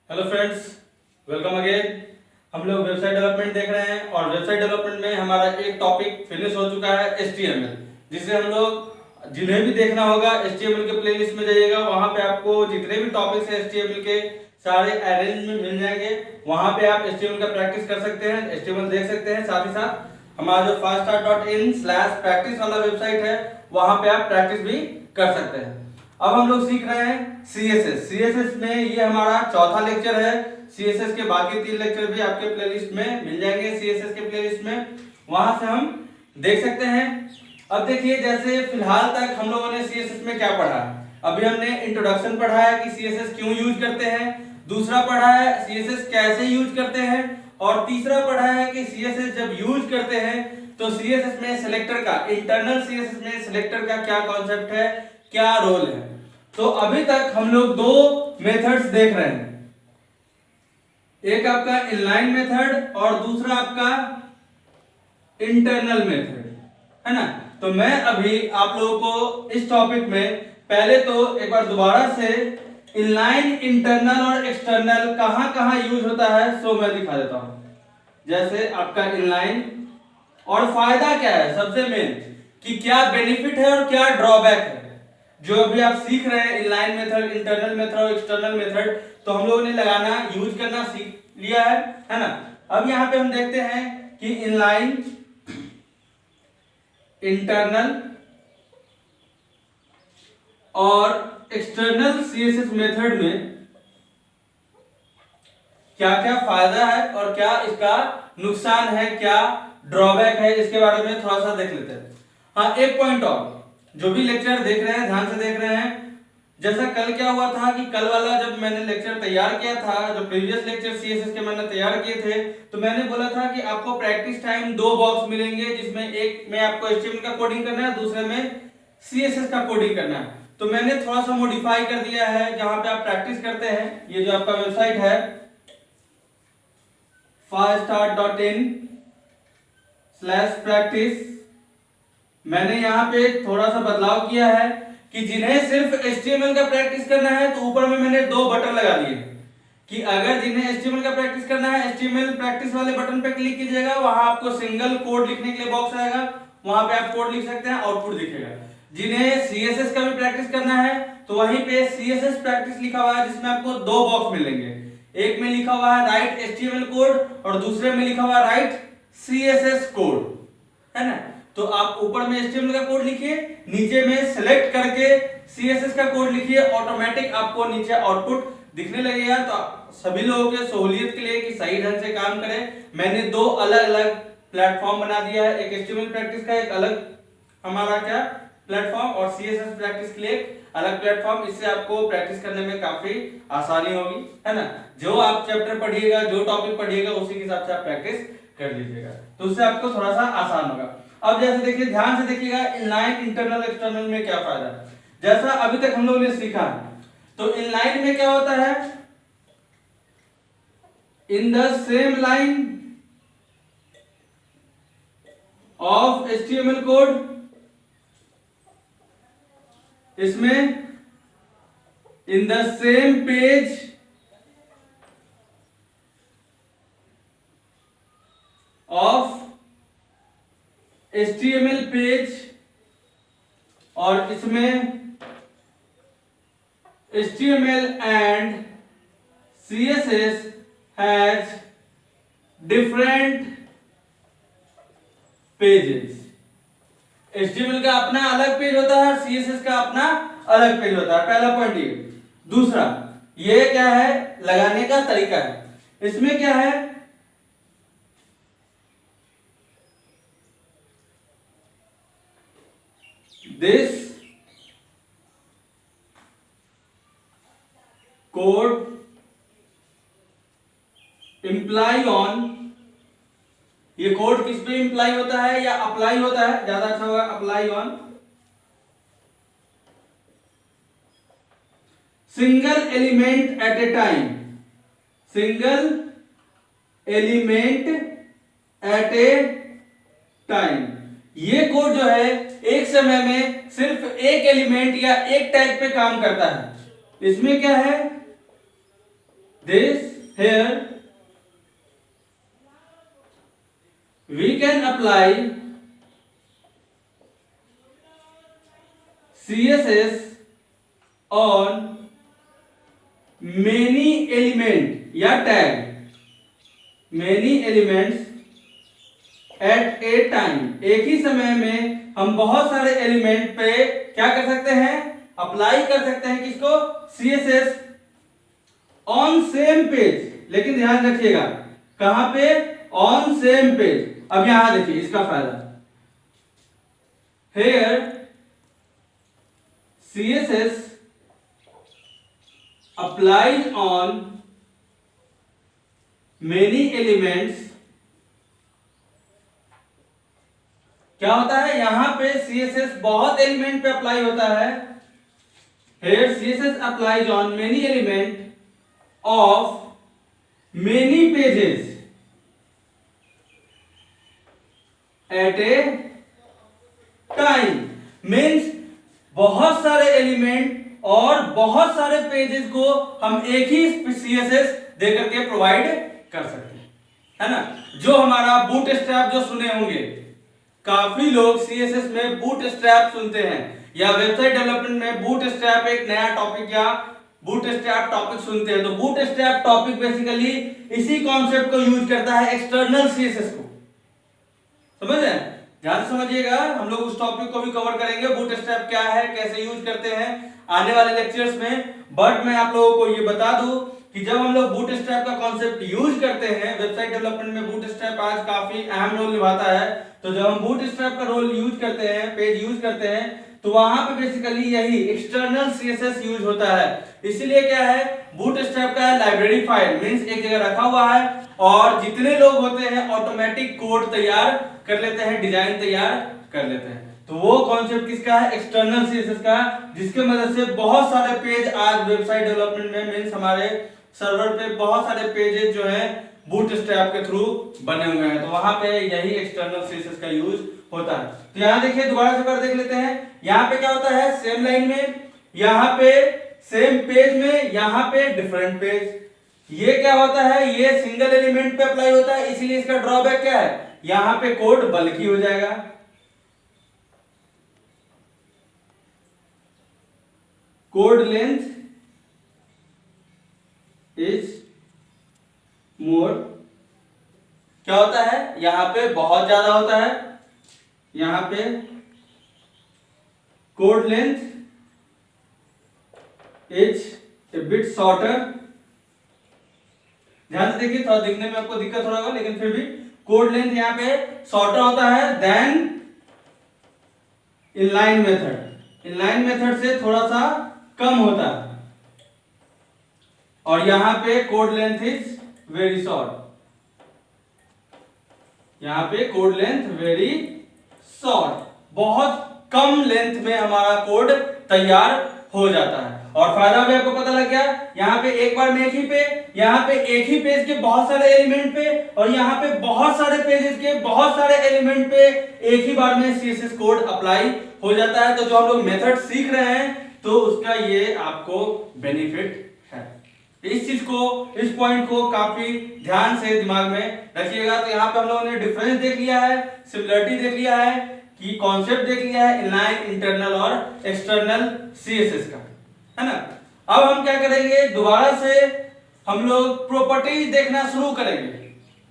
Hello friends, welcome again. हम लोग website development देख रहे हैं और वेबसाइट डेवलपमेंट में हमारा एक टॉपिक फिनिश हो चुका है HTML, जिसे हम लोग जिन्हें भी देखना होगा HTML के प्लेलिस्ट में जाइएगा, वहां पे आपको जितने भी टॉपिक्स हैं HTML के सारे अरेंज में मिल जाएंगे। वहां पे आप HTML का प्रैक्टिस कर सकते हैं, HTML देख सकते हैं। साथ ही साथ हमारा जो faststart.in/practice वाला वेबसाइट है वहां पे आप प्रैक्टिस भी कर सकते हैं। अब हम लोग सीख रहे हैं CSS में ये हमारा चौथा लेक्चर है। CSS के बाकी 3 लेक्चर भी आपके प्लेलिस्ट में मिल जाएंगे, CSS के प्लेलिस्ट में, वहां से हम देख सकते हैं। अब देखिए, जैसे फिलहाल तक हम लोगों ने CSS में क्या पढ़ा। अभी हमने इंट्रोडक्शन पढ़ा है कि CSS क्यों यूज करते हैं, दूसरा पढ़ा है CSS कैसे यूज करते हैं, और तीसरा पढ़ा है कि CSS जब यूज करते हैं तो CSS में सिलेक्टर का, इंटरनल CSS में सिलेक्टर का क्या कॉन्सेप्ट है, क्या रोल है। तो अभी तक हम लोग 2 मेथड्स देख रहे हैं, एक आपका इनलाइन मेथड और दूसरा आपका इंटरनल मेथड, है ना। तो मैं अभी आप लोगों को इस टॉपिक में पहले तो एक बार दोबारा से इनलाइन, इंटरनल और एक्सटर्नल कहां कहां यूज होता है सो मैं दिखा देता हूं। जैसे आपका इनलाइन और फायदा क्या है, सबसे मेन कि क्या बेनिफिट है और क्या ड्रॉबैक है। जो अभी आप सीख रहे हैं इनलाइन मेथड, इंटरनल मेथड और एक्सटर्नल मेथड, तो हम लोगों ने लगाना, यूज करना सीख लिया है ना। अब यहां पे हम देखते हैं कि इनलाइन, इंटरनल और एक्सटर्नल CSS मेथड में क्या क्या फायदा है और क्या इसका नुकसान है, क्या ड्रॉबैक है, इसके बारे में थोड़ा सा देख लेते हैं। हाँ, एक पॉइंट और, जो भी लेक्चर देख रहे हैं ध्यान से देख रहे हैं। जैसा कल क्या हुआ था कि कल वाला जब मैंने लेक्चर तैयार किया था, जो प्रीवियस लेक्चर CSS के मैंने तैयार किए थे, तो मैंने बोला था कि आपको प्रैक्टिस टाइम 2 बॉक्स मिलेंगे, जिसमें एक में आपको HTML का कोडिंग करना है, दूसरे में CSS का कोडिंग करना है। तो मैंने थोड़ा सा मॉडिफाई कर दिया है, जहां पे आप प्रैक्टिस करते हैं। ये जो आपका वेबसाइट है faststart.in/practice, मैंने यहाँ पे थोड़ा सा बदलाव किया है कि जिन्हें सिर्फ HTML का प्रैक्टिस करना है तो ऊपर में मैंने 2 बटन लगा दिए कि अगर जिन्हें HTML का प्रैक्टिस करना है HTML प्रैक्टिस वाले बटन पे क्लिक कीजिएगा, वहां आपको सिंगल कोड लिखने के लिए बॉक्स आएगा, वहां पे आप कोड लिख सकते हैं, आउटपुट दिखेगा। जिन्हें CSS का भी प्रैक्टिस करना है तो वहीं पे CSS प्रैक्टिस लिखा हुआ है, जिसमें आपको 2 बॉक्स मिलेंगे। एक में लिखा हुआ है राइट HTML कोड और दूसरे में लिखा हुआ है राइट CSS कोड, है ना। तो आप ऊपर में HTML का कोड लिखिए, नीचे में सिलेक्ट करके CSS का कोड लिखिए, ऑटोमेटिक आपको नीचे आउटपुट दिखने लगेगा। तो सभी लोगों के सहूलियत के लिए कि सही ढंग से काम करें, मैंने 2 अलग अलग प्लेटफॉर्म बना दिया है, एक HTML प्रैक्टिस का, एक अलग हमारा क्या प्लेटफॉर्म, और CSS प्रैक्टिस के लिए एक अलग प्लेटफॉर्म। इससे आपको प्रैक्टिस करने में काफी आसानी होगी, है ना। जो आप चैप्टर पढ़िएगा, जो टॉपिक पढ़िएगा, उसी के हिसाब से आप प्रैक्टिस कर लीजिएगा, तो उससे आपको थोड़ा सा आसान होगा। अब जैसे देखिए, ध्यान से देखिएगा, इनलाइन, इंटरनल, एक्सटर्नल में क्या फायदा है। जैसा अभी तक हम लोगों ने सीखा, तो इनलाइन में क्या होता है, in the same line of HTML code, इसमें in the same page of HTML page, और इसमें HTML and CSS has different pages। HTML का अपना अलग पेज होता है और CSS का अपना अलग पेज होता है, पहला पॉइंट ये। दूसरा, ये क्या है, लगाने का तरीका है। इसमें क्या है, this code imply on, ये कोड किस पे इंप्लाई होता है या अप्लाई होता है, ज्यादा अच्छा होगा apply on single element at a time, single element at a time. ये कोड जो है एक समय में सिर्फ एक एलिमेंट या एक टैग पे काम करता है। इसमें क्या है, this here we can apply CSS on many element या tag many elements at a time। एक ही समय में हम बहुत सारे एलिमेंट पे क्या कर सकते हैं, अप्लाई कर सकते हैं किसको, CSS ऑन सेम पेज। लेकिन ध्यान रखिएगा कहां पे, ऑन सेम पेज। अब यहां देखिए इसका फायदा, here CSS applied on many elements। क्या होता है, यहां पे CSS बहुत एलिमेंट पे अप्लाई होता है। Here CSS applies on many element of many pages at a time। Means बहुत सारे एलिमेंट और बहुत सारे पेजेस को हम एक ही CSS देकर के प्रोवाइड कर सकते हैं, है ना। जो हमारा बूटस्ट्रैप जो सुने होंगे, काफी लोग CSS में बूटस्ट्रैप सुनते हैं या वेबसाइट डेवलपमेंट में बूटस्ट्रैप एक नया टॉपिक या बूटस्ट्रैप टॉपिक सुनते हैं। तो बूटस्ट्रैप टॉपिक बेसिकली इसी कॉन्सेप्ट को यूज करता है, एक्सटर्नल CSS को। समझ रहे हैं, ध्यान से समझिएगा, हम लोग उस टॉपिक को भी कवर करेंगे, बूटस्ट्रैप क्या है, कैसे यूज करते हैं आने वाले लेक्चर्स में। बट मैं आप लोगों को ये बता दूं कि जब हम लोग बूटस्ट्रैप का कॉन्सेप्ट यूज करते हैं वेबसाइट डेवलपमेंट में, बूटस्ट्रैप आज काफी अहम रोल निभाता है। तो जब हम बूटस्ट्रैप का रोल यूज करते हैं, पेज यूज करते हैं, तो वहां पे बेसिकली यही एक्सटर्नल CSS यूज होता है। इसीलिए क्या है, बूटस्ट्रैप का लाइब्रेरी फाइल मींस एक जगह रखा हुआ है और जितने लोग होते हैं ऑटोमेटिक कोड तैयार कर लेते हैं, डिजाइन तैयार कर लेते हैं। तो वो कॉन्सेप्ट किसका है, एक्सटर्नल CSS का, जिसके मदद से बहुत सारे पेज आज वेबसाइट डेवलपमेंट में मींस हमारे सर्वर पे बहुत सारे पेजेस जो हैं बूटस्ट्रैप के थ्रू बने हुए हैं। तो वहां पे यही एक्सटर्नल CSS का यूज होता है। तो यहां देखिए दोबारा से कर देख लेते हैं, यहां पे क्या होता है, सेम लाइन में, यहां पे सेम पेज में, यहां पे डिफरेंट पेज। ये क्या होता है, ये सिंगल एलिमेंट पे अप्लाई होता है, इसीलिए इसका ड्रॉबैक क्या है, यहां पे कोड बल्की हो जाएगा। कोड लेंथ इज मोर, क्या होता है, यहां पे बहुत ज्यादा होता है, यहां पे code length is a bit shorter. ध्यान से देखिए, थोड़ा दिखने में आपको दिक्कत होगा लेकिन फिर भी कोड लेंथ यहां पे शॉर्टर होता है then inline method. Inline method से थोड़ा सा कम होता है और यहां पे code length is very short, यहां पे कोड लेंथ वेरी शॉर्ट, बहुत कम लेंथ में हमारा कोड तैयार हो जाता है। और फायदा भी आपको पता लग गया, यहाँ पे एक बार में एक ही पे, यहाँ पे एक ही पेज के बहुत सारे एलिमेंट पे और यहाँ पे बहुत सारे पेजेस के बहुत सारे एलिमेंट पे एक ही बार में CSS कोड अप्लाई हो जाता है। तो जो हम लोग मेथड सीख रहे हैं तो उसका ये आपको बेनिफिट है। इस चीज को, इस पॉइंट को काफी ध्यान से दिमाग में रखिएगा। तो यहाँ पे हम लोगों ने डिफरेंस देख लिया है, सिमिलरिटी देख लिया है, कि कॉन्सेप्ट देख लिया है इनलाइन, इंटरनल और एक्सटर्नल CSS का, है ना। अब हम क्या करेंगे, दोबारा से हम लोग प्रॉपर्टीज देखना शुरू करेंगे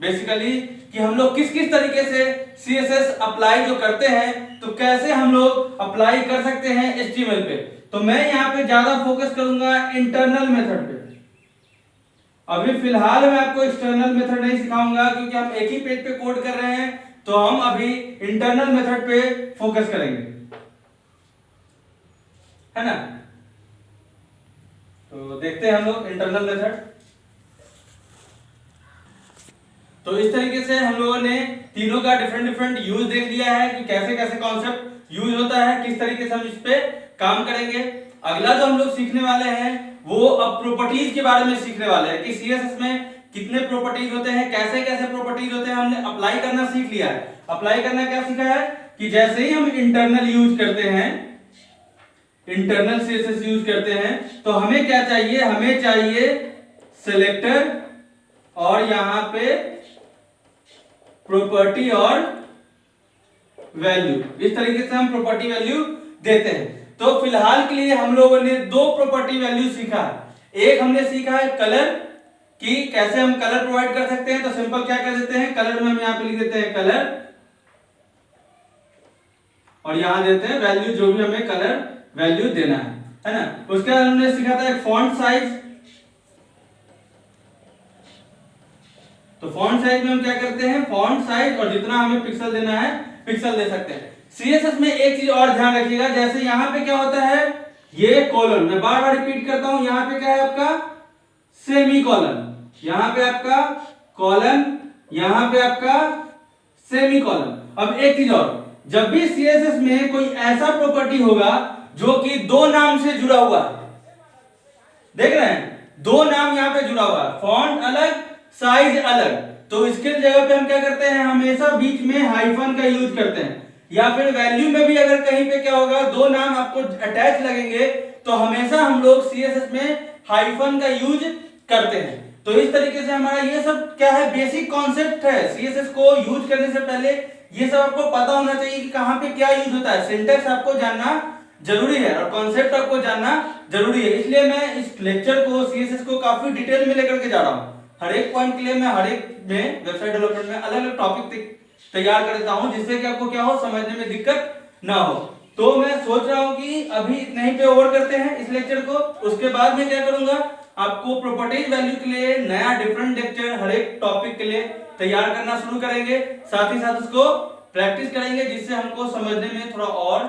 बेसिकली, कि हम लोग किस किस तरीके से CSS अप्लाई जो करते हैं, तो कैसे हम लोग अप्लाई कर सकते हैं HTML पे। तो मैं यहाँ पे ज्यादा फोकस करूंगा इंटरनल मेथड पे। अभी फिलहाल मैं आपको एक्सटर्नल मेथड नहीं सिखाऊंगा क्योंकि हम एक ही पेज पे कोड कर रहे हैं, तो हम अभी इंटरनल मेथड पे फोकस करेंगे, है ना। तो देखते हैं हम लोग इंटरनल मेथड। तो इस तरीके से हम लोगों ने तीनों का डिफरेंट डिफरेंट यूज देख लिया है कि कैसे कैसे कॉन्सेप्ट यूज होता है, किस तरीके से हम इस पे काम करेंगे। अगला जो हम लोग सीखने वाले हैं वो अब प्रॉपर्टीज के बारे में सीखने वाले हैं कि CSS में कितने प्रॉपर्टीज होते हैं, कैसे कैसे प्रॉपर्टीज होते हैं, हमने अप्लाई करना सीख लिया है। अप्लाई करना क्या सीखा है कि जैसे ही हम इंटरनल यूज करते हैं, इंटरनल CSS यूज करते हैं, तो हमें क्या चाहिए, हमें चाहिए सेलेक्टर और यहां पे प्रॉपर्टी और वैल्यू, इस तरीके से हम प्रॉपर्टी वैल्यू देते हैं। तो फिलहाल के लिए हम लोगों ने दो प्रॉपर्टी वैल्यू सीखा है। एक हमने सीखा है कलर कि कैसे हम कलर प्रोवाइड कर सकते हैं। तो सिंपल क्या कर देते हैं, कलर में हम यहां पे लिख देते हैं कलर और यहां देते हैं वैल्यू, जो भी हमें कलर वैल्यू देना है ना। उसके बाद हमने सीखा था एक फॉन्ट साइज। तो फॉन्ट साइज में हम क्या करते हैं, फॉन्ट साइज और जितना हमें पिक्सल देना है पिक्सल दे सकते हैं। सीएसएस में एक चीज और ध्यान रखिएगा, जैसे यहां पे क्या होता है, ये कॉलन, मैं बार बार रिपीट करता हूं, यहां पे क्या है आपका सेमी कॉलन, यहां पे आपका कॉलन, यहां पे आपका सेमी कॉलन। अब एक चीज और, जब भी सीएसएस में कोई ऐसा प्रॉपर्टी होगा जो कि दो नाम से जुड़ा हुआ है, देख रहे हैं दो नाम यहां पे जुड़ा हुआ है, फॉन्ट अलग साइज अलग, तो इसके जगह पे हम क्या करते हैं, हमेशा बीच में हाइफन का यूज करते हैं। या फिर वैल्यू में भी अगर कहीं पे क्या होगा, दो नाम आपको अटैच लगेंगे, तो हमेशा हम लोग सीएसएस में हाइफन का यूज करते हैं। तो इस तरीके से हमारा ये सब क्या है, बेसिक कॉन्सेप्ट है। सीएसएस को यूज करने से पहले ये सब आपको पता होना चाहिए कि कहां पे क्या यूज होता है। सिंटैक्स आपको जानना जरूरी है और कॉन्सेप्ट आपको जानना जरूरी है। इसलिए मैं इस लेक्चर को, सीएसएस को काफी डिटेल में लेकर के जा रहा हूं। हर एक पॉइंट के लिए मैं हर एक में वेबसाइट डेवलपमेंट में अलग अलग टॉपिक तैयार कर देता हूं, जिससे कि आपको क्या हो, समझने में दिक्कत ना हो। तो मैं सोच रहा हूं कि अभी इतना ही पे ओवर करते हैं इस लेक्चर को। उसके बाद मैं क्या करूंगा, आपको प्रॉपर्टीज वैल्यू के लिए नया डिफरेंट लेक्चर हर एक टॉपिक के लिए तैयार करना शुरू करेंगे। साथ ही साथ उसको प्रैक्टिस करेंगे, जिससे हमको समझने में थोड़ा और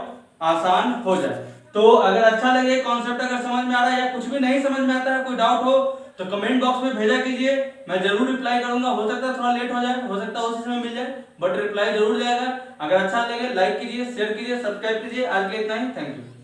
आसान हो जाए। तो अगर अच्छा लगे, कॉन्सेप्ट अगर समझ में आ रहा है या कुछ भी नहीं समझ में आता है, कोई डाउट हो तो कमेंट बॉक्स में भेजा कीजिए, मैं जरूर रिप्लाई करूंगा। हो सकता है थोड़ा लेट हो जाए, हो सकता है उसी समय मिल जाए, बट रिप्लाई जरूर जाएगा। अगर अच्छा लगे लाइक कीजिए, शेयर कीजिए, सब्सक्राइब कीजिए। आज के इतना ही, थैंक यू।